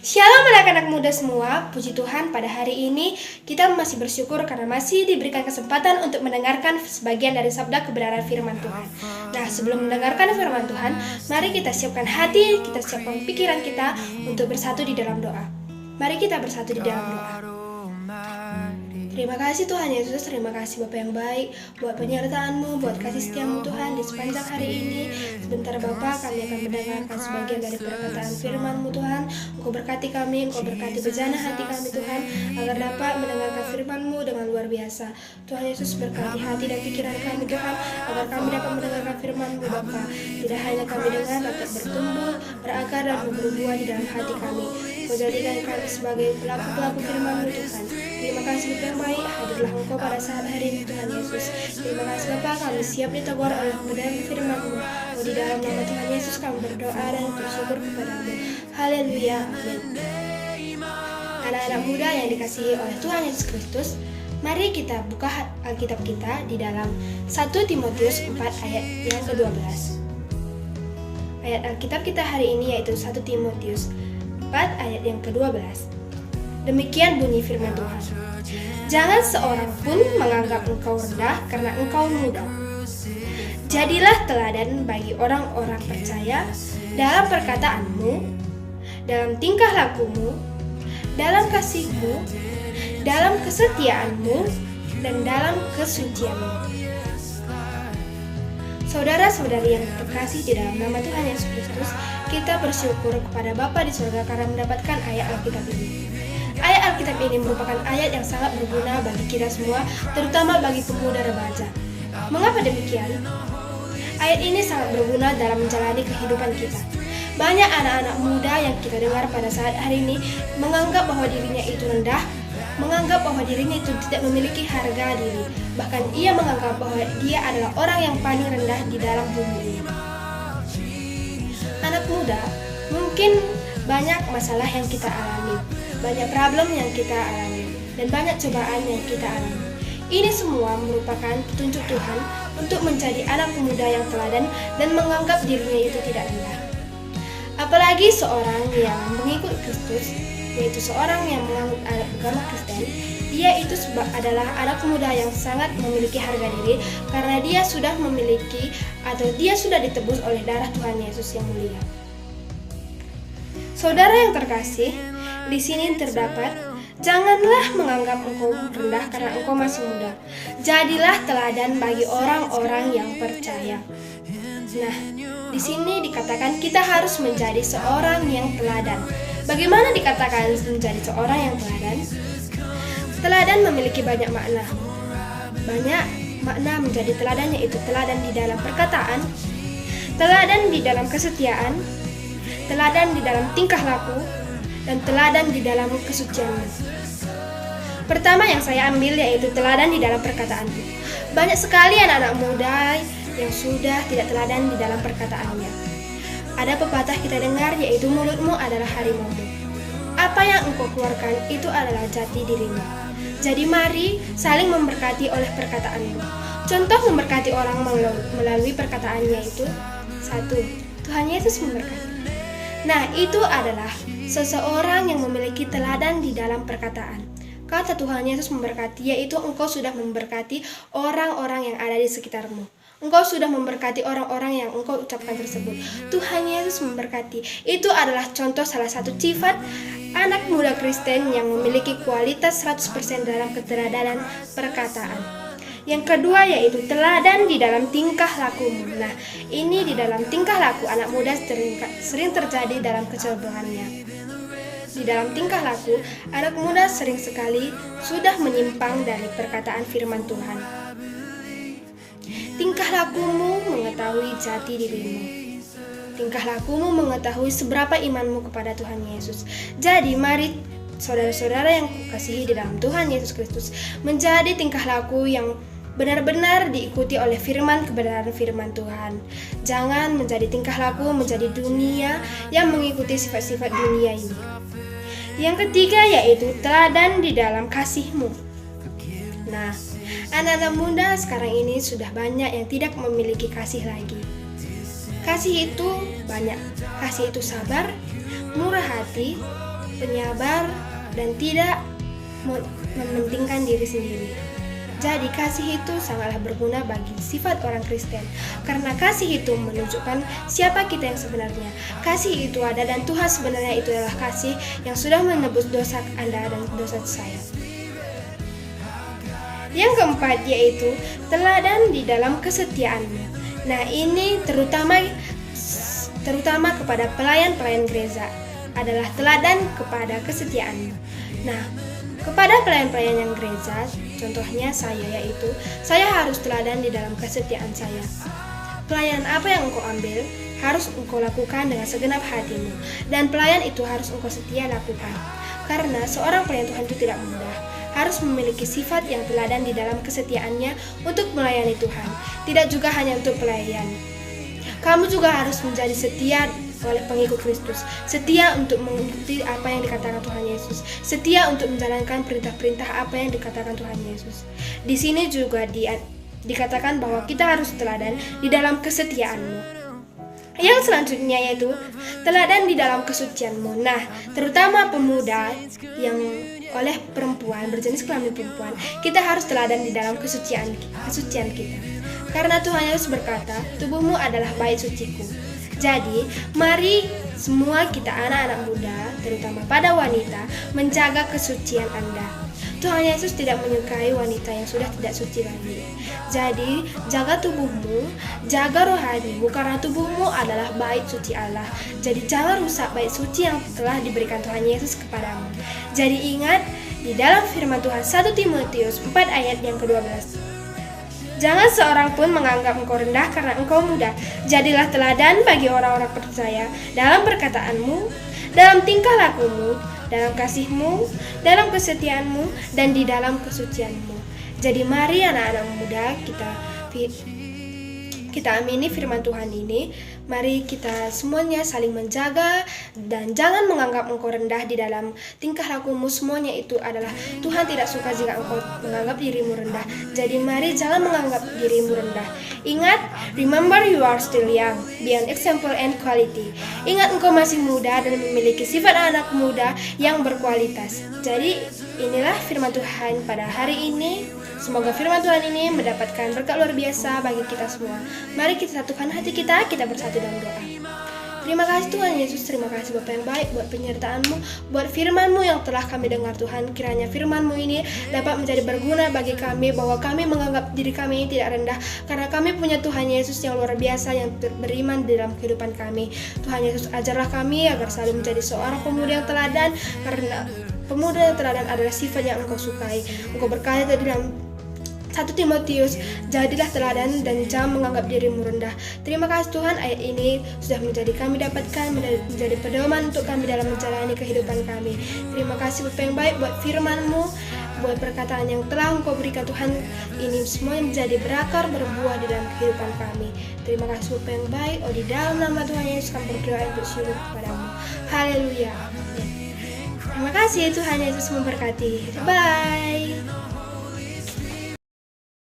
Shalom anak-anak muda semua, puji Tuhan pada hari ini kita masih bersyukur karena masih diberikan kesempatan untuk mendengarkan sebagian dari sabda kebenaran firman Tuhan. Nah, sebelum mendengarkan firman Tuhan, mari kita siapkan hati, kita siapkan pikiran kita untuk bersatu di dalam doa. Mari kita bersatu di dalam doa. Terima kasih Tuhan Yesus, terima kasih Bapa yang baik buat penyertaan-Mu, buat kasih setia-Mu Tuhan di sepanjang hari ini. Sebentar Bapa, kami akan mendengarkan sebagian dari perkataan firman-Mu Tuhan. Engkau berkati kami, Engkau berkati bejana hati kami Tuhan, agar dapat mendengarkan firman-Mu dengan luar biasa. Tuhan Yesus berkati hati dan pikiran kami Tuhan, agar kami dapat mendengarkan firman-Mu Bapa. Tidak hanya kami dengar, dapat bertumbuh, berakar dan berbuah di dalam hati kami. Kau jadikan kami sebagai pelaku-pelaku firman-Mu Tuhan. Terima kasih Bapa yang baik, hadirlah Engkau pada saat hari ini Tuhan Yesus. Terima kasih Bapa, kami siap ditegur oleh kebenaran firman-Mu. Di dalam nama Tuhan Yesus kami berdoa dan bersyukur kepada-Mu. Haleluya, amin. Anak-anak muda yang dikasihi oleh Tuhan Yesus Kristus, mari kita buka Alkitab kita di dalam 1 Timotius 4 ayat yang ke-12. Ayat Alkitab kita hari ini yaitu 1 Timotius 4 ayat yang ke-12. Demikian bunyi firman Tuhan. Jangan seorang pun menganggap engkau rendah karena engkau muda. Jadilah teladan bagi orang-orang percaya dalam perkataanmu, dalam tingkah lakumu, dalam kasihmu, dalam kesetiaanmu, dan dalam kesucianmu. Saudara-saudari yang terkasih di dalam nama Tuhan Yesus Kristus, kita bersyukur kepada Bapa di surga karena mendapatkan ayat Alkitab ini. Ayat Alkitab ini merupakan ayat yang sangat berguna bagi kita semua, terutama bagi pemuda remaja. Mengapa demikian? Ayat ini sangat berguna dalam menjalani kehidupan kita. Banyak anak-anak muda yang kita dengar pada saat hari ini menganggap bahwa dirinya itu rendah, menganggap bahwa dirinya itu tidak memiliki harga diri. Bahkan ia menganggap bahwa dia adalah orang yang paling rendah di dalam bumi ini. Anak muda, mungkin banyak masalah yang kita alami, banyak problem yang kita alami, dan banyak cobaan yang kita alami. Ini semua merupakan petunjuk Tuhan untuk menjadi anak muda yang teladan dan menganggap dirinya itu tidak rendah. Apalagi seorang yang mengikut Kristus, yaitu seorang yang menganut agama Kristen, dia itu adalah anak muda yang sangat memiliki harga diri karena dia sudah memiliki atau dia sudah ditebus oleh darah Tuhan Yesus yang mulia. Saudara yang terkasih, di sini terdapat, janganlah menganggap engkau rendah karena engkau masih muda. Jadilah teladan bagi orang-orang yang percaya. Nah, di sini dikatakan kita harus menjadi seorang yang teladan. Bagaimana dikatakan menjadi seorang yang teladan? Teladan memiliki banyak makna. Banyak makna menjadi teladan, yaitu teladan di dalam perkataan, teladan di dalam kesetiaan, teladan di dalam tingkah laku, dan teladan di dalam kesucian. Pertama yang saya ambil yaitu teladan di dalam perkataan. Banyak sekali anak-anak muda yang sudah tidak teladan di dalam perkataannya. Ada pepatah kita dengar yaitu mulutmu adalah harimaumu. Apa yang engkau keluarkan itu adalah jati dirimu. Jadi mari saling memberkati oleh perkataanmu. Contoh memberkati orang melalui perkataannya itu: 1. Tuhan Yesus memberkati. Nah, itu adalah seseorang yang memiliki teladan di dalam perkataan. Kata Tuhan Yesus memberkati, yaitu engkau sudah memberkati orang-orang yang ada di sekitarmu. Engkau sudah memberkati orang-orang yang engkau ucapkan tersebut. Tuhan Yesus memberkati. Itu adalah contoh salah satu sifat anak muda Kristen yang memiliki kualitas 100% dalam keteladanan perkataan. Yang kedua yaitu teladan di dalam tingkah lakumu. Nah, ini di dalam tingkah laku anak muda sering terjadi dalam kecebohannya. Di dalam tingkah laku, anak muda sering sekali sudah menyimpang dari perkataan firman Tuhan. Tingkah lakumu mengetahui jati dirimu. Tingkah lakumu mengetahui seberapa imanmu kepada Tuhan Yesus. Jadi mari saudara-saudara yang kukasihi di dalam Tuhan Yesus Kristus, menjadi tingkah laku yang benar-benar diikuti oleh kebenaran firman Tuhan. Jangan menjadi tingkah laku menjadi dunia yang mengikuti sifat-sifat dunia ini. Yang ketiga yaitu teladan di dalam kasihmu. Nah, anak-anak muda sekarang ini sudah banyak yang tidak memiliki kasih lagi. Kasih itu banyak. Kasih itu sabar, murah hati, penyabar, dan tidak mementingkan diri sendiri. Jadi kasih itu sangatlah berguna bagi sifat orang Kristen, karena kasih itu menunjukkan siapa kita yang sebenarnya. Kasih itu ada dan Tuhan sebenarnya itu adalah kasih yang sudah menebus dosa Anda dan dosa saya. Yang keempat yaitu teladan di dalam kesetiaanmu. Nah, ini terutama kepada pelayan-pelayan gereja adalah teladan kepada kesetiaanmu. Nah, kepada pelayan-pelayan yang gereja, contohnya saya harus teladan di dalam kesetiaan saya. Pelayanan apa yang engkau ambil harus engkau lakukan dengan segenap hatimu, dan pelayan itu harus engkau setia lakukan. Karena seorang pelayan Tuhan itu tidak mudah, harus memiliki sifat yang teladan di dalam kesetiaannya untuk melayani Tuhan, tidak juga hanya untuk pelayan. Kamu juga harus menjadi setia oleh pengikut Kristus, setia untuk mengikuti apa yang dikatakan Tuhan Yesus, setia untuk menjalankan perintah-perintah apa yang dikatakan Tuhan Yesus. Di sini juga dikatakan bahwa kita harus teladan di dalam kesetiaanmu. Yang selanjutnya yaitu teladan di dalam kesucianmu. Nah, terutama pemuda yang oleh perempuan, berjenis kelamin perempuan, kita harus teladan di dalam kesucian kita. Karena Tuhan Yesus berkata, tubuhmu adalah bait suciku. Jadi, mari semua kita anak-anak muda, terutama pada wanita, menjaga kesucian Anda. Tuhan Yesus tidak menyukai wanita yang sudah tidak suci lagi. Jadi, jaga tubuhmu, jaga rohanimu, karena tubuhmu adalah bait suci Allah. Jadi, jangan rusak bait suci yang telah diberikan Tuhan Yesus kepadamu. Jadi, ingat, di dalam firman Tuhan 1 Timotius 4 ayat yang ke-12. Jangan seorang pun menganggap engkau rendah karena engkau muda. Jadilah teladan bagi orang-orang percaya dalam perkataanmu, dalam tingkah lakumu, dalam kasihmu, dalam kesetiaanmu, dan di dalam kesucianmu. Jadi mari anak-anak muda kita amini firman Tuhan ini. Mari kita semuanya saling menjaga dan jangan menganggap engkau rendah di dalam tingkah lakumu. Semuanya itu adalah Tuhan tidak suka jika engkau menganggap dirimu rendah. Jadi mari jangan menganggap dirimu rendah. Ingat, remember you are still young, be an example and quality. Ingat engkau masih muda dan memiliki sifat anak muda yang berkualitas. Jadi inilah firman Tuhan pada hari ini. Semoga firman Tuhan ini mendapatkan berkat luar biasa bagi kita semua. Mari kita satukan hati kita bersatu dalam doa. Terima kasih Tuhan Yesus, terima kasih Bapa yang baik buat penyertaan-Mu, buat firman-Mu yang telah kami dengar Tuhan. Kiranya firman-Mu ini dapat menjadi berguna bagi kami, bahwa kami menganggap diri kami tidak rendah, karena kami punya Tuhan Yesus yang luar biasa yang beriman di dalam kehidupan kami. Tuhan Yesus, ajarlah kami agar selalu menjadi seorang pemuda yang teladan, karena pemuda yang teladan adalah sifat yang Engkau sukai. Engkau berkata di dalam 1 Timotius, jadilah teladan dan jangan menganggap dirimu rendah. Terima kasih Tuhan, ayat ini sudah menjadi kami dapatkan, menjadi pedoman untuk kami dalam menjalani kehidupan kami. Terima kasih Bapa yang baik buat firman-Mu, buat perkataan yang telah Engkau berikan Tuhan. Ini semua menjadi berakar, berbuah di dalam kehidupan kami. Terima kasih Bapa yang baik, di dalam nama Tuhan Yesus kami berdoa untuk syukur kepadamu. Haleluya. Terima kasih Tuhan Yesus memberkati. Bye.